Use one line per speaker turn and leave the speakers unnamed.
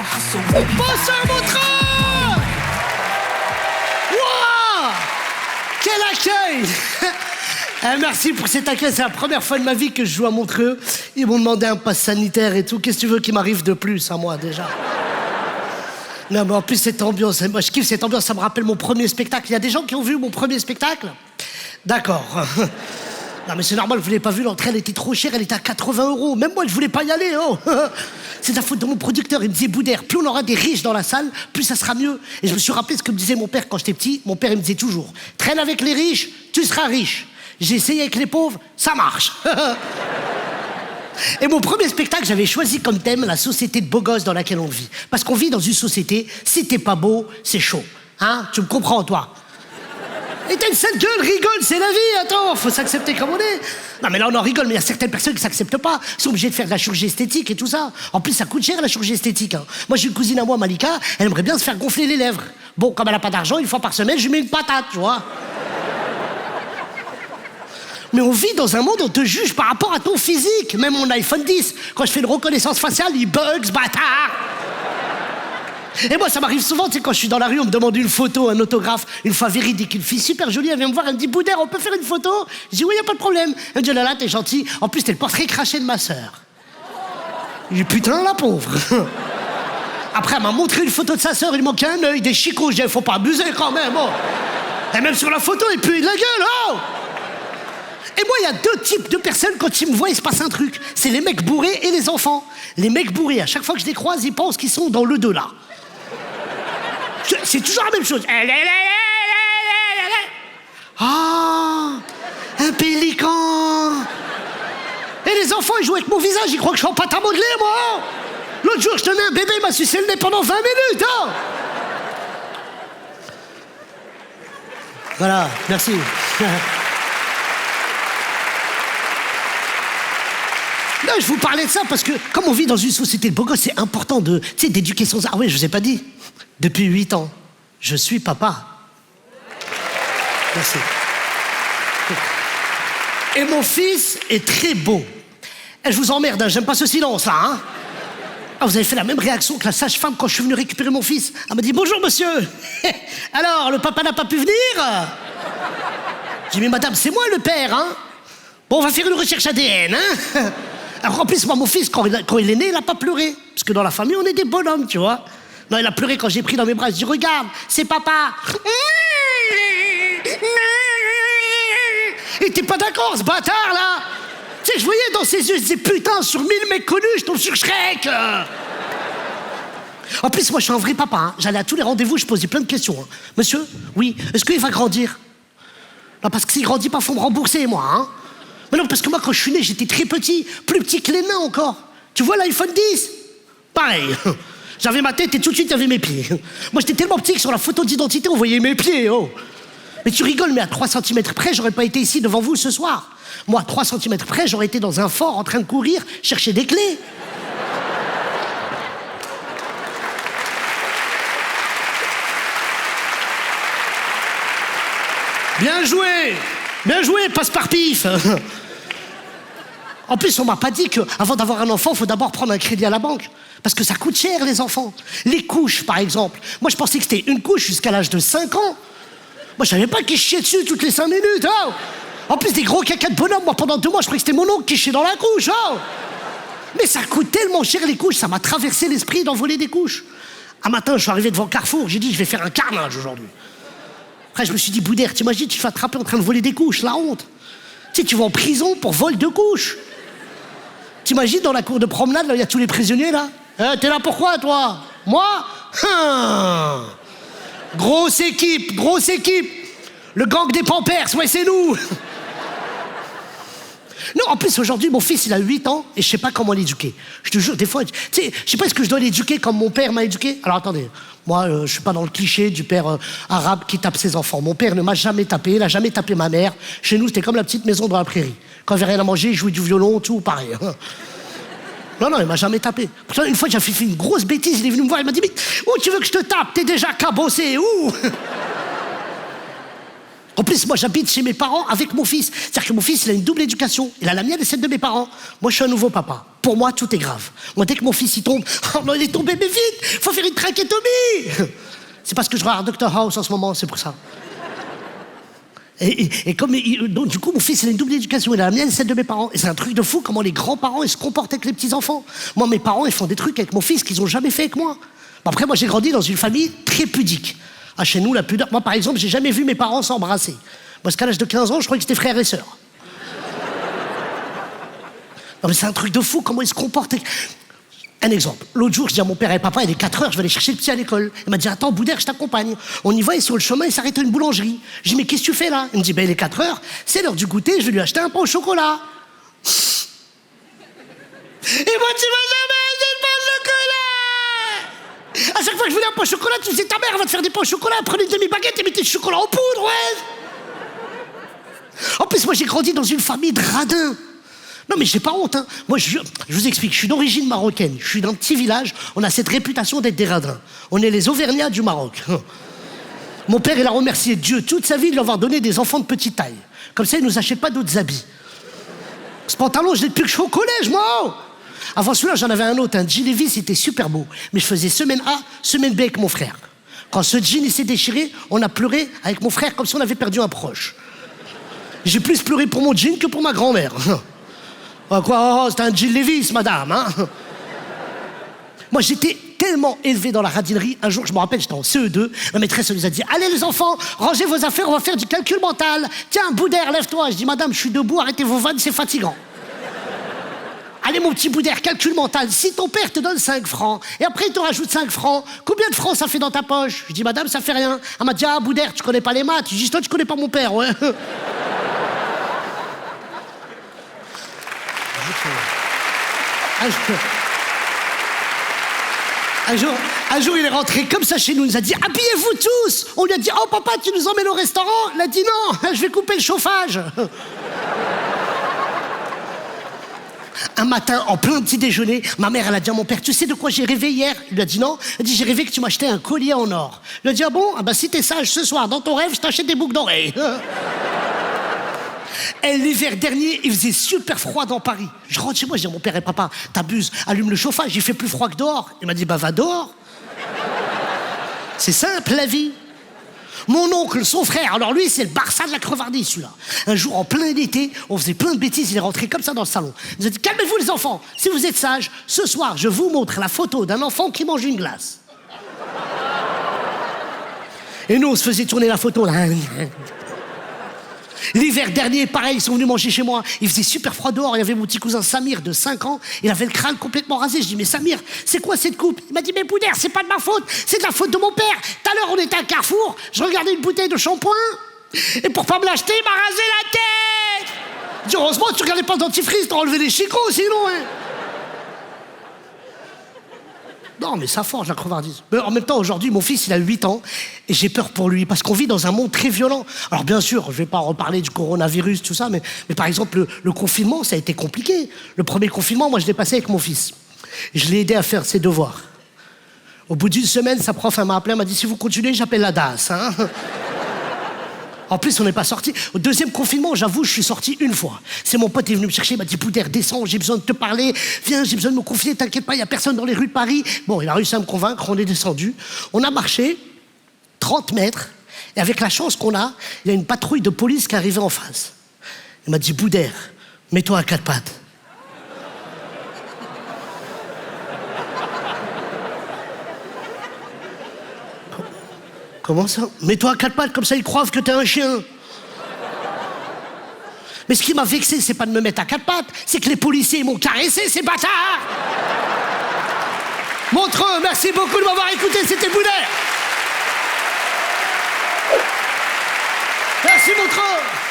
Bosseur Montreux! Wow! Quel accueil! Merci pour cet accueil, c'est la première fois de ma vie que je joue à Montreux. Ils m'ont demandé un pass sanitaire et tout. Qu'est-ce que tu veux qu'il m'arrive de plus à moi déjà? Non mais en plus cette ambiance, moi je kiffe cette ambiance, ça me rappelle mon premier spectacle. Il y a des gens qui ont vu mon premier spectacle? D'accord. Non mais c'est normal, vous l'avez pas vu, l'entrée elle était trop chère, elle était à 80 €. Même moi je voulais pas y aller, oh. C'est la faute de mon producteur, il me disait Boudère, plus on aura des riches dans la salle, plus ça sera mieux. Et je me suis rappelé ce que me disait mon père quand j'étais petit. Mon père il me disait toujours, traîne avec les riches, tu seras riche. J'ai essayé avec les pauvres, ça marche. Et mon premier spectacle, j'avais choisi comme thème la société de beaux gosses dans laquelle on vit. Parce qu'on vit dans une société, si t'es pas beau, c'est chaud. Hein? Tu me comprends, toi? Et t'as une sale gueule, rigole, c'est la vie, attends, faut s'accepter comme on est. Non mais là on en rigole, mais il y a certaines personnes qui s'acceptent pas, ils sont obligés de faire de la chirurgie esthétique et tout ça. En plus ça coûte cher la chirurgie esthétique, hein. Moi j'ai une cousine à moi, Malika, elle aimerait bien se faire gonfler les lèvres. Bon, comme elle a pas d'argent, une fois par semaine, je lui mets une patate, tu vois. Mais on vit dans un monde où on te juge par rapport à ton physique. Même mon iPhone 10, quand je fais une reconnaissance faciale, il bug, ce bâtard. Et moi, ça m'arrive souvent, tu sais, quand je suis dans la rue, on me demande une photo, un autographe, une fois véridique, une fille super jolie, elle vient me voir, elle me dit, Boudère, on peut faire une photo? Je dis, oui, y a pas de problème. Elle me dit, oh là là, t'es gentil. En plus, t'es le portrait craché de ma sœur. Je dis, putain, la pauvre. Après, elle m'a montré une photo de sa sœur, il manquait un œil, des chicots. Je dis, faut pas abuser quand même, oh. Et même sur la photo, il pue de la gueule, oh. Et moi, il y a deux types de personnes, quand ils me voient, il se passe un truc. C'est les mecs bourrés et les enfants. Les mecs bourrés, à chaque fois que je les croise, ils pensent qu'ils sont dans le delà. C'est toujours la même chose. Ah, un pélican. Et les enfants, ils jouent avec mon visage, ils croient que je suis en pâte à modeler, moi. L'autre jour, je tenais un bébé, il m'a sucé le nez pendant 20 minutes. Oh. Voilà, merci. Non, je vous parlais de ça parce que, comme on vit dans une société de beaux gosses, c'est important d'éduquer son... Ah oui, je vous ai pas dit. Depuis 8 ans, je suis papa. Merci. Et mon fils est très beau. Et je vous emmerde, hein, j'aime pas ce silence, là, hein. Ah, vous avez fait la même réaction que la sage-femme quand je suis venu récupérer mon fils. Elle m'a dit, bonjour, monsieur. Alors, le papa n'a pas pu venir? J'ai dit, mais madame, c'est moi le père, hein. Bon, on va faire une recherche ADN, hein. Alors en plus, moi, mon fils, quand il est né, il n'a pas pleuré. Parce que dans la famille, on est des bonhommes, tu vois. Non, il a pleuré quand j'ai pris dans mes bras. Je dis, regarde, c'est papa. Et t'es pas d'accord, ce bâtard, là? Tu sais, je voyais dans ses yeux, je disais, putain, sur 1000 mecs connus, je tombe sur Shrek. En plus, moi, je suis un vrai papa, hein. J'allais à tous les rendez-vous, je posais plein de questions, hein. Monsieur, oui, est-ce qu'il va grandir? Non, parce que s'il grandit pas, faut me rembourser, moi, hein. Mais non, parce que moi, quand je suis né, j'étais très petit, plus petit que les nains encore. Tu vois l'iPhone 10? Pareil. J'avais ma tête et tout de suite, il y avait mes pieds. Moi, j'étais tellement petit que sur la photo d'identité, on voyait mes pieds, oh. Mais tu rigoles, mais à 3 cm près, j'aurais pas été ici devant vous ce soir. Moi, à 3 cm près, j'aurais été dans un fort en train de courir, chercher des clés. Bien joué! Bien joué, passe par pif. En plus, on m'a pas dit qu'avant d'avoir un enfant, il faut d'abord prendre un crédit à la banque. Parce que ça coûte cher, les enfants. Les couches, par exemple. Moi, je pensais que c'était une couche jusqu'à l'âge de 5 ans. Moi, je savais pas qu'il chiait dessus toutes les 5 minutes. Oh. En plus, des gros caca de bonhomme. Moi, pendant 2 mois, je croyais que c'était mon oncle qui chiait dans la couche. Oh. Mais ça coûte tellement cher, les couches. Ça m'a traversé l'esprit d'envoler des couches. Un matin, je suis arrivé devant Carrefour. J'ai dit, je vais faire un carnage aujourd'hui. Après, je me suis dit, Boudère, t'imagines, tu te fais attraper en train de voler des couches, la honte. Tu sais, tu vas en prison pour vol de couches. T'imagines, dans la cour de promenade, là, il y a tous les prisonniers, là. T'es là pourquoi, toi? Moi? Grosse équipe, grosse équipe. Le gang des Pampers, ouais, c'est nous. Non, en plus, aujourd'hui, mon fils, il a 8 ans et je sais pas comment l'éduquer. Je te jure, des fois, tu sais, je sais pas, est-ce que je dois l'éduquer comme mon père m'a éduqué? Alors, attendez. Moi, je suis pas dans le cliché du père arabe qui tape ses enfants. Mon père ne m'a jamais tapé, il a jamais tapé ma mère. Chez nous, c'était comme la petite maison dans la prairie. Quand j'avais rien à manger, il jouait du violon, tout, pareil. Non, il m'a jamais tapé. Pourtant, une fois, j'ai fait une grosse bêtise, il est venu me voir, il m'a dit, mais où tu veux que je te tape? T'es déjà cabossé, où? En plus, moi, j'habite chez mes parents avec mon fils. C'est-à-dire que mon fils, il a une double éducation. Il a la mienne et celle de mes parents. Moi, je suis un nouveau papa. Pour moi, tout est grave. Moi, dès que mon fils, il tombe, oh non, il est tombé, mais vite, faut faire une trachétomie. C'est parce que je regarde Dr House en ce moment, c'est pour ça. Et comme, donc, du coup, mon fils, il a une double éducation. Il a la mienne, celle de mes parents. Et c'est un truc de fou comment les grands-parents, ils se comportent avec les petits-enfants. Moi, mes parents, ils font des trucs avec mon fils qu'ils n'ont jamais fait avec moi. Bon, après, moi, j'ai grandi dans une famille très pudique. Ah, chez nous, la pudeur... Moi, par exemple, j'ai jamais vu mes parents s'embrasser. Moi, qu'à l'âge de 15 ans, je croyais que c'était frères et sœurs. Non, mais c'est un truc de fou comment ils se comportent. Un exemple. L'autre jour, je dis à mon père et papa, il est 4 heures, je vais aller chercher le petit à l'école. Il m'a dit, attends, Boudère, je t'accompagne. On y va et sur le chemin, il s'arrête à une boulangerie. Je dis, mais qu'est-ce que tu fais là? Il me dit, ben, il est 4 heures, c'est l'heure du goûter, je vais lui acheter un pain au chocolat. Et moi, tu m'as jamais acheté de pain au chocolat! À chaque fois que je voulais un pain au chocolat, tu disais, ta mère va te faire des pains au chocolat, prenez une demi-baguette et mettez du chocolat en poudre, ouais! En plus, moi, j'ai grandi dans une famille de radins. Non, mais j'ai pas honte, hein. Moi, je vous explique, je suis d'origine marocaine. Je suis d'un petit village, on a cette réputation d'être des radins. On est les Auvergnats du Maroc. Mon père, il a remercié Dieu toute sa vie de lui avoir donné des enfants de petite taille. Comme ça, il nous achète pas d'autres habits. Ce pantalon, je l'ai depuis que je suis au collège, moi. Avant celui-là, j'en avais un autre, un jean Levi's, c'était super beau. Mais je faisais semaine A, semaine B avec mon frère. Quand ce jean, il s'est déchiré, on a pleuré avec mon frère comme si on avait perdu un proche. J'ai plus pleuré pour mon jean que pour ma grand-mère. Quoi, c'est un jean Levi's, madame, hein? Moi, j'étais tellement élevé dans la radinerie. Un jour, je me rappelle, j'étais en CE2. La maîtresse nous a dit, allez les enfants, rangez vos affaires, on va faire du calcul mental. Tiens, Boudère, lève-toi. Je dis, madame, je suis debout, arrêtez vos vannes, c'est fatigant. Allez, mon petit Boudère, calcul mental. Si ton père te donne 5 francs, et après il te rajoute 5 francs, combien de francs ça fait dans ta poche? Je dis, madame, ça fait rien. Elle m'a dit, ah, Boudère, tu connais pas les maths. Je dis, toi, tu connais pas mon père, ouais. Un jour, il est rentré comme ça chez nous, il nous a dit « Habillez-vous tous !» On lui a dit « Oh papa, tu nous emmènes au restaurant ?» Il a dit « Non, je vais couper le chauffage !» Un matin, en plein petit déjeuner, ma mère, elle a dit à mon père « Tu sais de quoi j'ai rêvé hier ?» Il lui a dit « Non !» Elle a dit « J'ai rêvé que tu m'achetais un collier en or. » Il a dit « Ah bon ? Ah bah si t'es sage, ce soir, dans ton rêve, je t'achète des boucles d'oreilles. » Et l'hiver dernier, il faisait super froid dans Paris. Je rentre chez moi, je dis à mon père et papa, t'abuses, allume le chauffage, il fait plus froid que dehors. Il m'a dit, bah va dehors. C'est simple, la vie. Mon oncle, son frère, alors lui, c'est le Barça de la crevardise, celui-là. Un jour, en plein été, on faisait plein de bêtises, il est rentré comme ça dans le salon. Il nous a dit, calmez-vous les enfants, si vous êtes sages, ce soir, je vous montre la photo d'un enfant qui mange une glace. Et nous, on se faisait tourner la photo, là. L'hiver dernier, pareil, ils sont venus manger chez moi. Il faisait super froid dehors. Il y avait mon petit cousin Samir de 5 ans. Il avait le crâne complètement rasé. Je dis, mais Samir, c'est quoi cette coupe? Il m'a dit, mais Boudère, c'est pas de ma faute. C'est de la faute de mon père. Tout à l'heure, on était à Carrefour. Je regardais une bouteille de shampoing. Et pour pas me l'acheter, il m'a rasé la tête. Je dis, heureusement, tu regardais pas le dentifrice, t'as enlevé les chicots, sinon, hein. Non, mais ça forge la crevardise. Mais en même temps, aujourd'hui, mon fils, il a 8 ans et j'ai peur pour lui parce qu'on vit dans un monde très violent. Alors bien sûr, je vais pas reparler du coronavirus, tout ça, mais par exemple, le confinement, ça a été compliqué. Le premier confinement, moi, je l'ai passé avec mon fils. Je l'ai aidé à faire ses devoirs. Au bout d'une semaine, sa prof, elle m'a appelé, elle m'a dit, si vous continuez, j'appelle la DAS, hein. En plus, on n'est pas sorti. Au deuxième confinement, j'avoue, je suis sorti une fois. C'est mon pote qui est venu me chercher, il m'a dit, Boudère, descends, j'ai besoin de te parler. Viens, j'ai besoin de me confier, t'inquiète pas, il n'y a personne dans les rues de Paris. Bon, il a réussi à me convaincre, on est descendu. On a marché 30 mètres, et avec la chance qu'on a, il y a une patrouille de police qui est arrivée en face. Il m'a dit, Boudère, mets-toi à 4 pattes. Comment ça? Mets-toi à 4 pattes, comme ça ils croient que t'es un chien. Mais ce qui m'a vexé, c'est pas de me mettre à 4 pattes, c'est que les policiers m'ont caressé, ces bâtards. Montreux, merci beaucoup de m'avoir écouté, c'était Boudère. Merci Montreux.